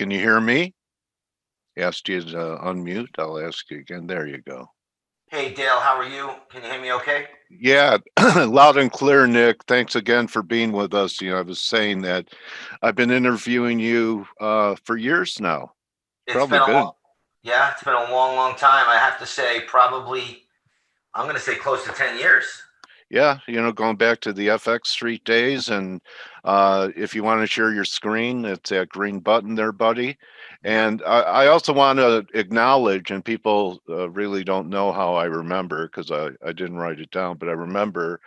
Can you hear me? Asked you to unmute. I'll ask you again. There you go. Hey, Dale, how are you? Can you hear me okay? Yeah, loud and clear, Nick. Thanks again for being with us. I was saying that I've been interviewing you for years now. It's Probably been a been. long, yeah, it's been a long, long time. I have to say, probably, I'm going to say close to 10 years. Yeah, going back to the FX Street days. And if you want to share your screen, it's that green button there, buddy. Yep. And I also want to acknowledge, and people really don't know how I remember because I didn't write it down, but I remember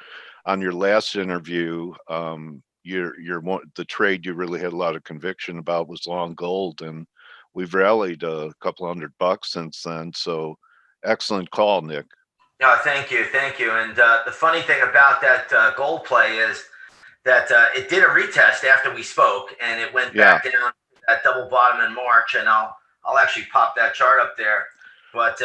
on your last interview, the trade you really had a lot of conviction about was long gold, and we've rallied a couple $100 since then. So excellent call, Nick. No, thank you, thank you. And the funny thing about that gold play is that it did a retest after we spoke, and it went Yeah. back down at double bottom in March. And I'll actually pop that chart up there. But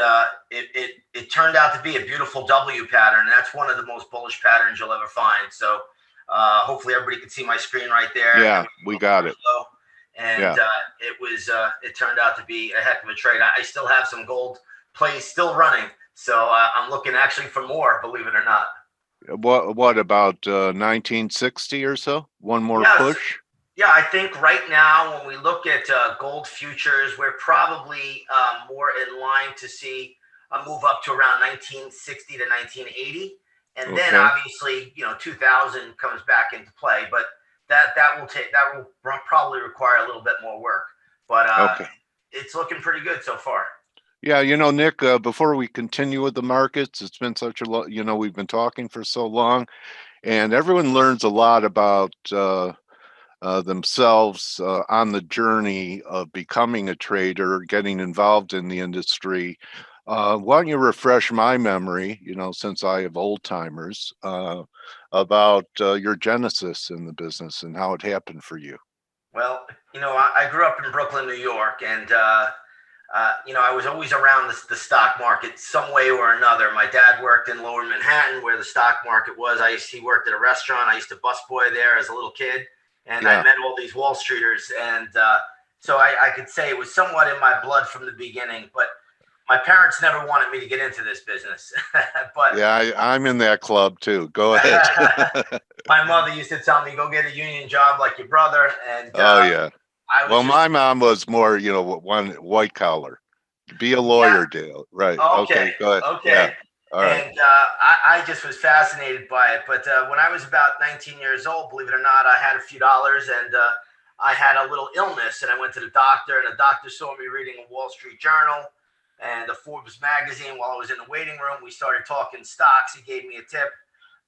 it turned out to be a beautiful W pattern. That's one of the most bullish patterns you'll ever find. So hopefully everybody can see my screen right there. Yeah, we got it. And Yeah. it turned out to be a heck of a trade. I still have some gold plays still running. So I'm looking actually for more, believe it or not. What about 1960 or so? One more push? Yeah, I think right now when we look at gold futures, we're probably more in line to see a move up to around 1960 to 1980, and then obviously 2000 comes back into play. But that will probably require a little bit more work. But it's looking pretty good so far. Yeah, Nick, before we continue with the markets, it's been such a we've been talking for so long, and everyone learns a lot about themselves on the journey of becoming a trader, getting involved in the industry. Why don't you refresh my memory, since I have old timers, about your genesis in the business and how it happened for you? Well, I grew up in Brooklyn, New York, and I was always around the stock market some way or another. My dad worked in Lower Manhattan where the stock market was. He worked at a restaurant. I used to busboy there as a little kid, and I met all these Wall Streeters. And so I could say it was somewhat in my blood from the beginning, but my parents never wanted me to get into this business. But yeah, I'm in that club too. Go ahead. My mother used to tell me, go get a union job like your brother. And yeah. My mom was more, one white collar. Be a lawyer, Dale. Right. Okay. Go ahead. Okay. Yeah. All right. And I just was fascinated by it. But when I was about 19 years old, believe it or not, I had a few dollars and I had a little illness. And I went to the doctor, and the doctor saw me reading a Wall Street Journal and the Forbes magazine while I was in the waiting room. We started talking stocks. He gave me a tip.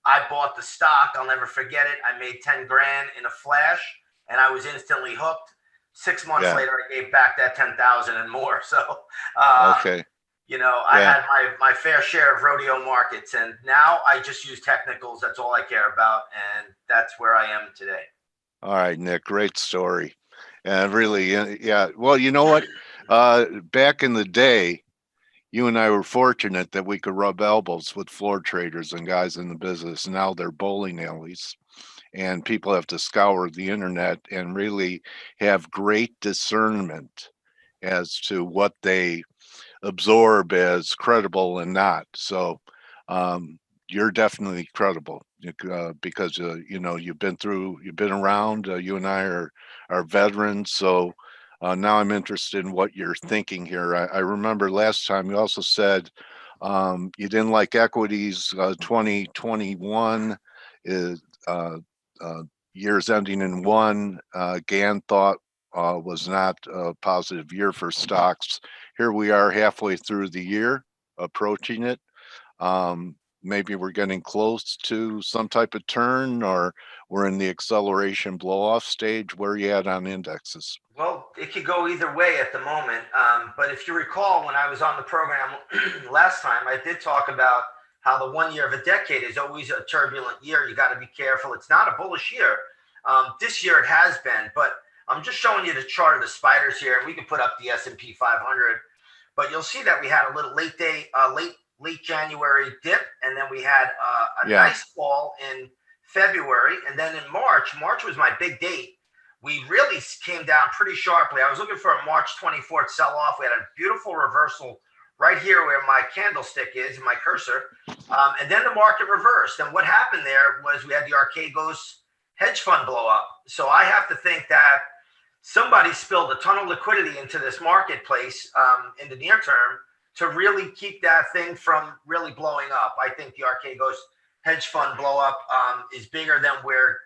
I bought the stock. I'll never forget it. I made 10 grand in a flash, and I was instantly hooked. 6 months later, I gave back that 10,000 and more. So, I had my fair share of rodeo markets, and now I just use technicals. That's all I care about, and that's where I am today. All right, Nick, great story. And really, yeah. Well, you know what? Back in the day, you and I were fortunate that we could rub elbows with floor traders and guys in the business. Now they're bowling alleys, and people have to scour the internet and really have great discernment as to what they absorb as credible and not. So you're definitely credible because you've been around. You and I are veterans, so now I'm interested in what you're thinking here. I remember last time you also said you didn't like equities. 2021 is years ending in one. Gann thought was not a positive year for stocks. Here we are halfway through the year, approaching it. Maybe we're getting close to some type of turn, or we're in the acceleration blow-off stage. Where are you at on indexes? Well, it could go either way at the moment. But if you recall, when I was on the program last time, I did talk about how the 1 year of a decade is always a turbulent year. You got to be careful. It's not a bullish year. This year it has been, but I'm just showing you the chart of the spiders here, and we can put up the S&P 500. But you'll see that we had a little late January dip, and then we had a nice fall in February, and then in March was my big date. we really came down pretty sharply. I was looking for a March 24th sell-off. We had a beautiful reversal right here where my candlestick is and my cursor. And then the market reversed. And what happened there was we had the Archegos hedge fund blow up. So I have to think that somebody spilled a ton of liquidity into this marketplace in the near term to really keep that thing from really blowing up. I think the Archegos hedge fund blow up is bigger than we're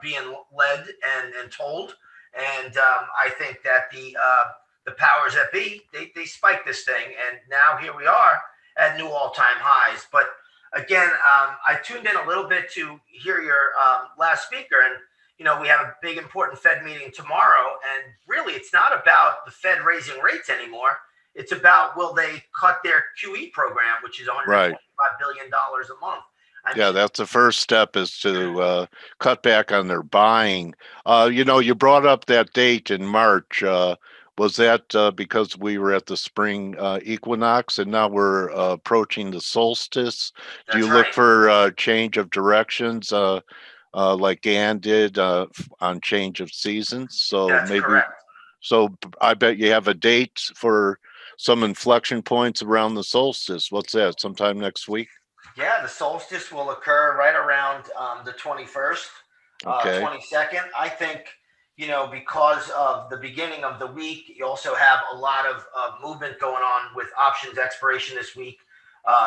being led and told. And I think that the powers that be, they spiked this thing. And now here we are at new all-time highs. But again, I tuned in a little bit to hear your last speaker. And, you know, we have a big important Fed meeting tomorrow. And really, it's not about the Fed raising rates anymore. It's about will they cut their QE program, which is $125 billion a month. Yeah, that's the first step, is to cut back on their buying. You know, you brought up that date in March. Was that because we were at the spring equinox and now we're approaching the solstice? Do you look for change of directions like Gann did on change of seasons? So that's maybe correct. So I bet you have a date for some inflection points around the solstice. What's that? Sometime next week? Yeah, the solstice will occur right around the 21st, Okay. 22nd. I think, you know, because of the beginning of the week, you also have a lot of movement going on with options expiration this week.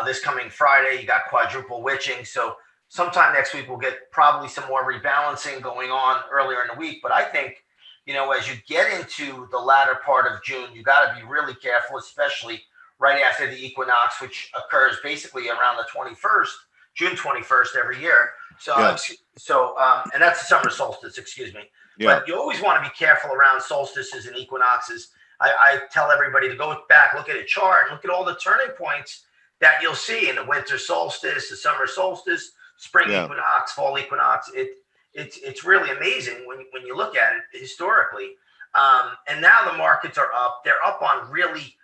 This coming Friday, you got quadruple witching. So sometime next week, we'll get probably some more rebalancing going on earlier in the week. But I think, you know, as you get into the latter part of June, you got to be really careful, especially right after the equinox, which occurs basically around the 21st, June 21st every year. So, and that's the summer solstice, excuse me. Yeah. But you always want to be careful around solstices and equinoxes. I tell everybody to go back, look at a chart, and look at all the turning points that you'll see in the winter solstice, the summer solstice, spring equinox, fall equinox. It's really amazing when you look at it historically. And now the markets are up. They're up on really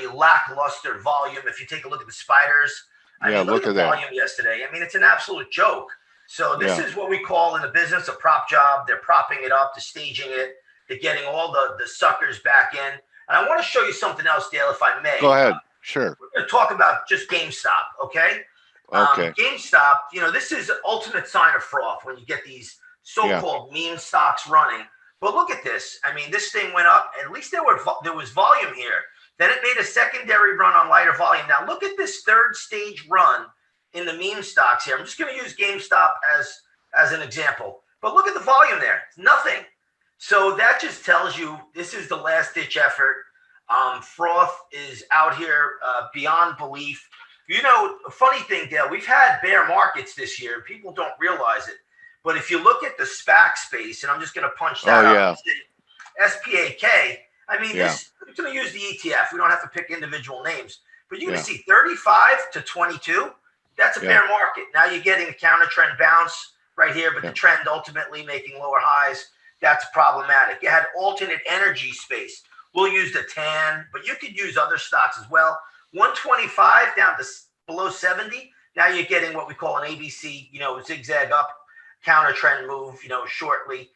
lackluster volume. If you take a look at the spiders, I mean, look at the volume yesterday. I mean, it's an absolute joke. So this is what we call in the business a prop job. They're propping it up, they're staging it, they're getting all the suckers back in. And I want to show you something else, Dale, if I may. Go ahead. Sure. We're going to talk about just GameStop, okay? Okay. GameStop, you know, this is the ultimate sign of froth when you get these so-called meme stocks running. But look at this. I mean, this thing went up. At least there was volume here. Then it made a secondary run on lighter volume. Now look at this third stage run in the meme stocks here. I'm just going to use GameStop as an example. But look at the volume there. It's nothing. So that just tells you this is the last ditch effort. Froth is out here beyond belief. You know, a funny thing, Dale, we've had bear markets this year. People don't realize it. But if you look at the SPAC space, and I'm just going to punch that up, SPAK, I mean, this, we're going to use the ETF. We don't have to pick individual names. But you're going to see 35 to 22. That's a bear market. Now you're getting a counter trend bounce right here, but the trend ultimately making lower highs. That's problematic. You had alternate energy space. We'll use the TAN, but you could use other stocks as well. 125 down to below 70. Now you're getting what we call an ABC, you know, zigzag up, counter trend move, you know, shortly.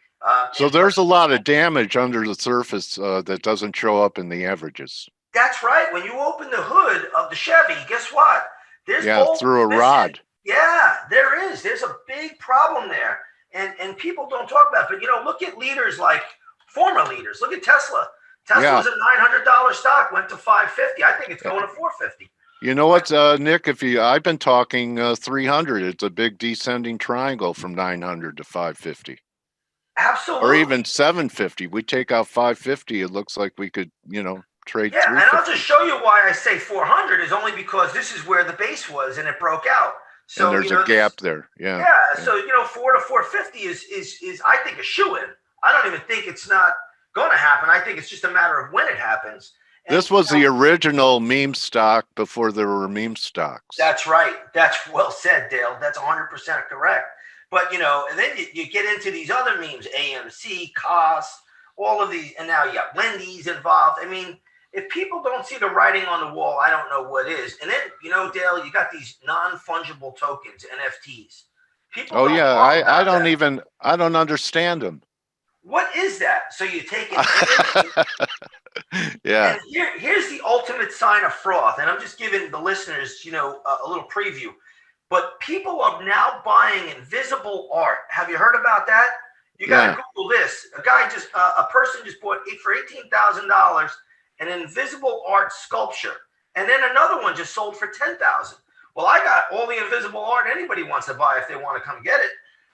So there's a lot of damage under the surface that doesn't show up in the averages. That's right. When you open the hood of the Chevy, guess what? There's through a rod. Yeah, there is. There's a big problem there. And people don't talk about it. But, you know, look at leaders like former leaders. Look at Tesla. Tesla was a $900 stock, went to $550. I think it's going to $450. You know what, Nick? I've been talking 300. It's a big descending triangle from 900 to 550. Absolutely. Or even 750. We take out 550. It looks like we could, you know, trade. Yeah, and I'll just show you why I say 400 is only because this is where the base was and it broke out. So and there's a gap there. Yeah. So, you know, 4 to 450 is I think a shoo-in. I don't even think it's not going to happen. I think it's just a matter of when it happens. And this was the original meme stock before there were meme stocks. That's right. That's well said, Dale. That's 100% correct. But, you know, and then you get into these other memes, AMC, COS, all of these, and now you got Wendy's involved. I mean, if people don't see the writing on the wall, I don't know what is. And then, you know, Dale, you got these non-fungible tokens, NFTs. People I don't understand them. What is that? So you take an image. Yeah. And here's the ultimate sign of froth. And I'm just giving the listeners, a little preview. But people are now buying invisible art. Have you heard about that? You got to Yeah. Google this. A person just bought it for $18,000 an invisible art sculpture, and then another one just sold for $10,000. Well, I got all the invisible art anybody wants to buy if they want to come get it.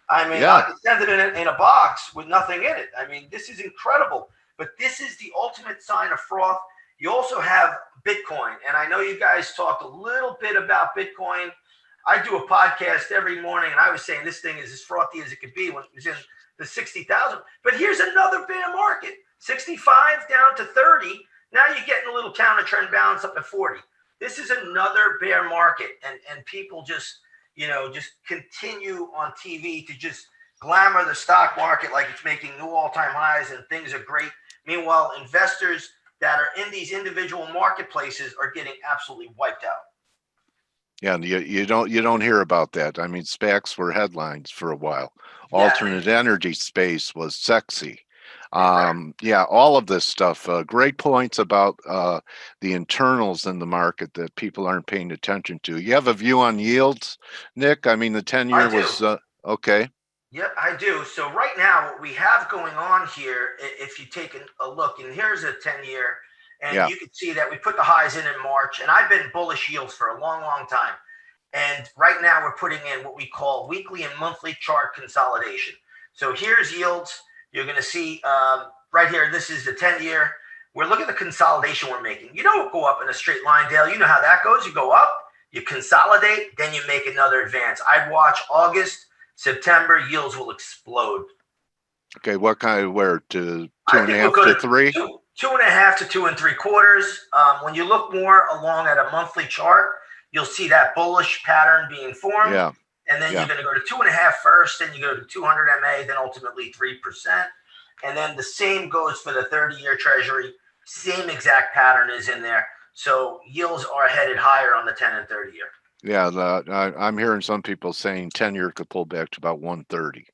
I mean, I Yeah. can send it in a box with nothing in it. I mean, this is incredible. But this is the ultimate sign of froth. You also have Bitcoin, and I know you guys talked a little bit about Bitcoin. I do a podcast every morning, and I was saying this thing is as frothy as it could be when it was in the 60,000. But here's another bear market: 65 down to 30. Now you're getting a little counter trend balance up to 40. This is another bear market, and people just continue on TV to just glamour the stock market like it's making new all-time highs and things are great. Meanwhile, investors that are in these individual marketplaces are getting absolutely wiped out. Yeah, and you don't hear about that. I mean, SPACs were headlines for a while. Yeah, Alternate energy space was sexy. exactly. Yeah, all of this stuff. Great points about the internals in the market that people aren't paying attention to. You have a view on yields, Nick? I mean, the 10-year I do. was okay. Yep, I do. So right now, what we have going on here, if you take a look, and here's a 10-year, and Yeah, you can see that we put the highs in March, and I've been bullish yields for a long, long time. And right now, we're putting in what we call weekly and monthly chart consolidation. So here's yields. You're going to see right here, this is the 10-year. We're looking at the consolidation we're making. You don't go up in a straight line, Dale. You know how that goes. You go up, you consolidate, then you make another advance. I'd watch August, September, yields will explode. okay. What kind of where to two I and a think we'll half go to to three? two and a half to 2 3/4. When you look more along at a monthly chart, you'll see that bullish pattern being formed. Yeah, And then yeah. you're going to go to 2.5 first, then you go to 200 MA, then ultimately 3%. And then the same goes for the 30-year treasury. Same exact pattern is in there. So yields are headed higher on the 10 and 30-year. Yeah, I'm hearing some people saying 10-year could pull back to about 130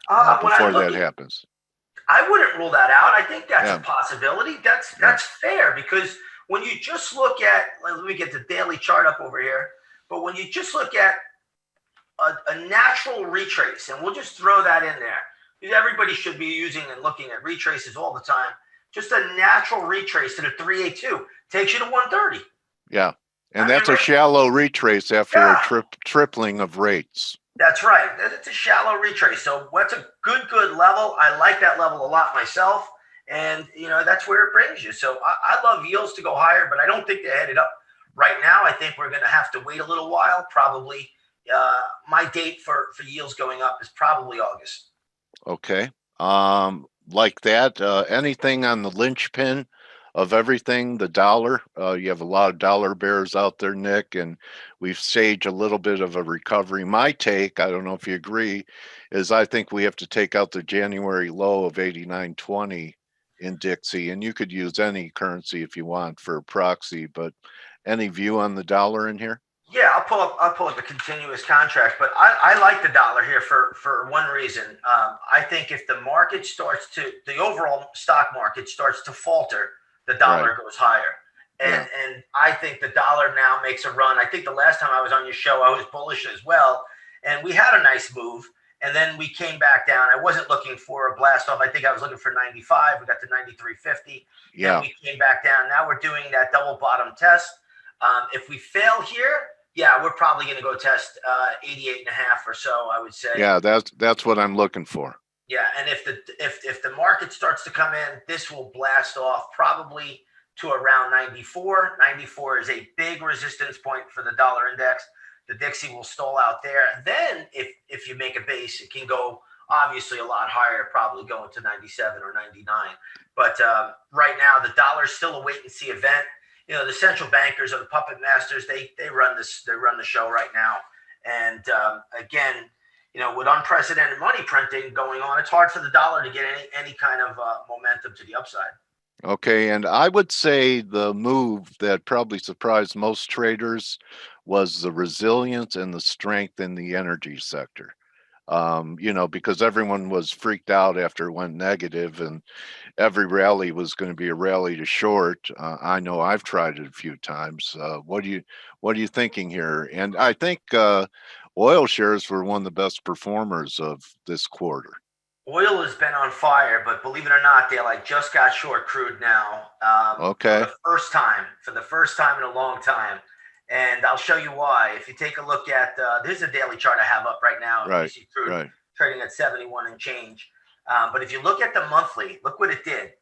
When I before look that at happens. I wouldn't rule that out. I think that's a Yeah, possibility. yeah, That's fair because when you just look at, let me get the daily chart up over here. But when you just look at a natural retrace, and we'll just throw that in there because everybody should be using and looking at retraces all the time. Just a natural retrace to the 382 takes you to 130. yeah. And I mean, that's a right? shallow retrace after a Yeah, tripling of rates. that's right. It's a shallow retrace. So what's a good level? I like that level a lot myself. And, that's where it brings you. So I love yields to go higher, but I don't think they're headed up right now. I think we're going to have to wait a little while. Probably my date for yields going up is probably August. Okay. Like that, anything on the linchpin of everything, the dollar. You have a lot of dollar bears out there, Nick, and we've staged a little bit of a recovery. My take, I don't know if you agree, is I think we have to take out the January low of 89.20 in Dixie, and you could use any currency if you want for a proxy, but any view on the dollar in here? Yeah, I'll pull up the continuous contract, but I like the dollar here for one reason. I think if the overall stock market starts to falter, the Right. dollar goes higher. Yeah. And I think the dollar now makes a run. I think the last time I was on your show, I was bullish as well. And we had a nice move. And then we came back down. I wasn't looking for a blast off. I think I was looking for 95. We got to 93.50. Then Yeah. we came back down. Now we're doing that double bottom test. If we fail here, yeah, we're probably going to go test 88 and a half or so, I would say. Yeah, that's what I'm looking for. Yeah, and if the market starts to come in, this will blast off probably to around 94. 94 is a big resistance point for the dollar index. The Dixie will stall out there. And then if you make a base, it can go obviously a lot higher, probably going to 97 or 99. But right now, the dollar's still a wait and see event. The central bankers or the puppet masters, they run this, they run the show right now. And again, with unprecedented money printing going on, it's hard for the dollar to get any kind of momentum to the upside. Okay, and I would say the move that probably surprised most traders was the resilience and the strength in the energy sector. You know, because everyone was freaked out after it went negative, and every rally was going to be a rally to short. I know I've tried it a few times. What are you thinking here? And I think oil shares were one of the best performers of this quarter. Oil has been on fire, but believe it or not, Dale, I just got short crude now Okay. for the first time in a long time. And I'll show you why. If you take a look at, there's a daily chart I have up right now. You Right. see crude Right. trading at 71 and change. But if you look at the monthly, look what it did.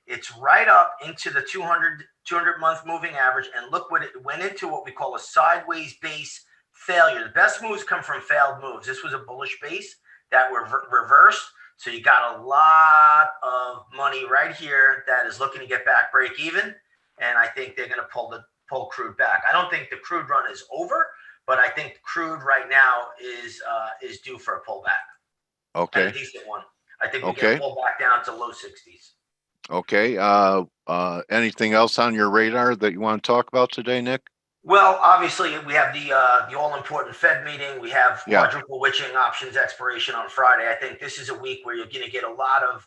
It's right up into the 200 month moving average. And look what it went into, what we call a sideways base failure. The best moves come from failed moves. This was a bullish base that were reversed. So you got a lot of money right here that is looking to get back break even. And I think they're going to pull crude back. I don't think the crude run is over, but I think crude right now is due for a pullback. Okay. And a decent one. I think we Okay. get a pullback down to low 60s. Okay. Anything else on your radar that you want to talk about today, Nick? Well, obviously, we have the all-important Fed meeting. We have quadruple witching options expiration on Friday. I think this is a week where you're going to get a lot of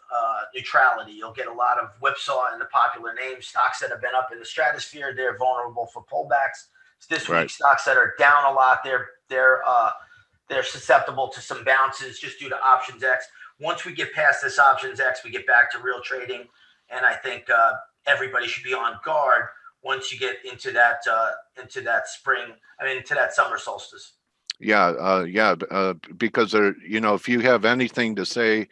neutrality. You'll get a lot of whipsaw in the popular names. Stocks that have been up in the stratosphere, they're vulnerable for pullbacks. This week, stocks that are down a lot, they're susceptible to some bounces just due to options X. Once we get past this options X, we get back to real trading, and I think everybody should be on guard once you get into that summer solstice. Because you know, if you have anything to say,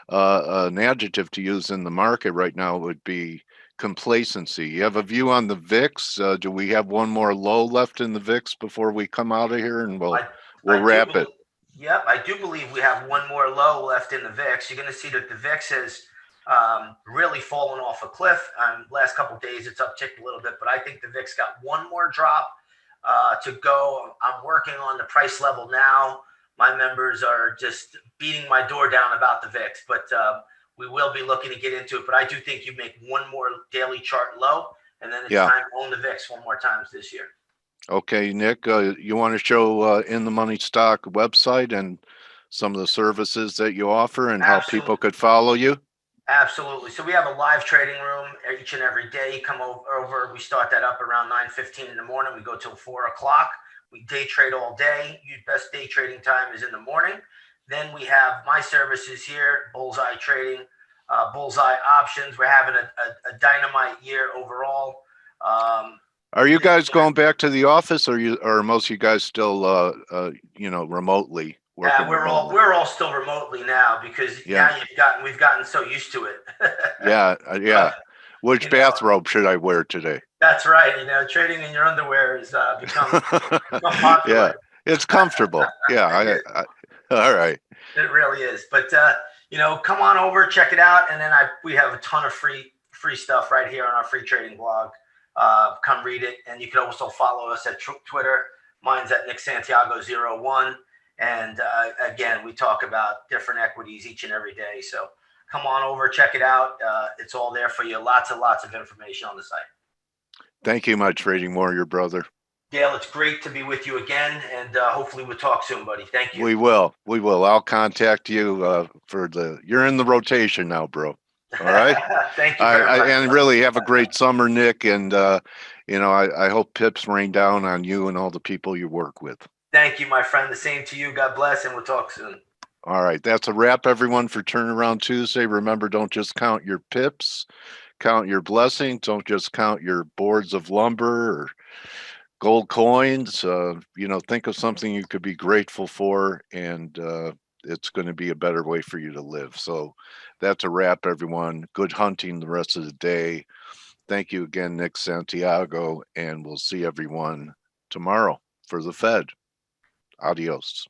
an adjective to use in the market right now would be complacency. You have a view on the VIX? Do we have one more low left in the VIX before we come out of here, and we'll wrap it? Yep, I do believe we have one more low left in the VIX. You're going to see that the VIX has really fallen off a cliff. Last couple of days, it's upticked a little bit, but I think the VIX got one more drop to go. I'm working on the price level now. My members are just beating my door down about the VIX, but we will be looking to get into it. But I do think you make one more daily chart low, and then it's time to own the VIX one more time this year. Okay, Nick, you want to show in the MoneyStock website and some of the services that you offer and how people could follow you? Absolutely. So we have a live trading room each and every day. Come over. We start that up around 9:15 in the morning. We go till 4 o'clock. We day trade all day. Your best day trading time is in the morning. Then we have my services here, Bullseye Trading, Bullseye Options. We're having a dynamite year overall. Are you guys going back to the office, or are most of you guys still, remotely? Yeah, we're all still remotely now because now we've gotten so used to it. Yeah. Which bathrobe should I wear today? That's right. Trading in your underwear has become popular. Yeah, it's comfortable. Yeah, all right. It really is. But come on over, check it out, and then we have a ton of free stuff right here on our free trading blog. Come read it, and you can also follow us at Twitter. Mine's at NickSantiago01. And again, we talk about different equities each and every day. So come on over, check it out. It's all there for you. Lots and lots of information on the site. Thank you, my trading warrior brother. Dale, it's great to be with you again. And hopefully we'll talk soon, buddy. Thank you. We will. I'll contact you you're in the rotation now, bro. All right. Thank you very much. And really have a great summer, Nick. And, I hope pips rain down on you and all the people you work with. Thank you, my friend. The same to you. God bless, and we'll talk soon. All right. That's a wrap, everyone, for Turnaround Tuesday. Remember, don't just count your pips, count your blessings. Don't just count your boards of lumber or gold coins. Think of something you could be grateful for, and it's going to be a better way for you to live. So that's a wrap, everyone. Good hunting the rest of the day. Thank you again, Nick Santiago, and we'll see everyone tomorrow for the Fed. Adios.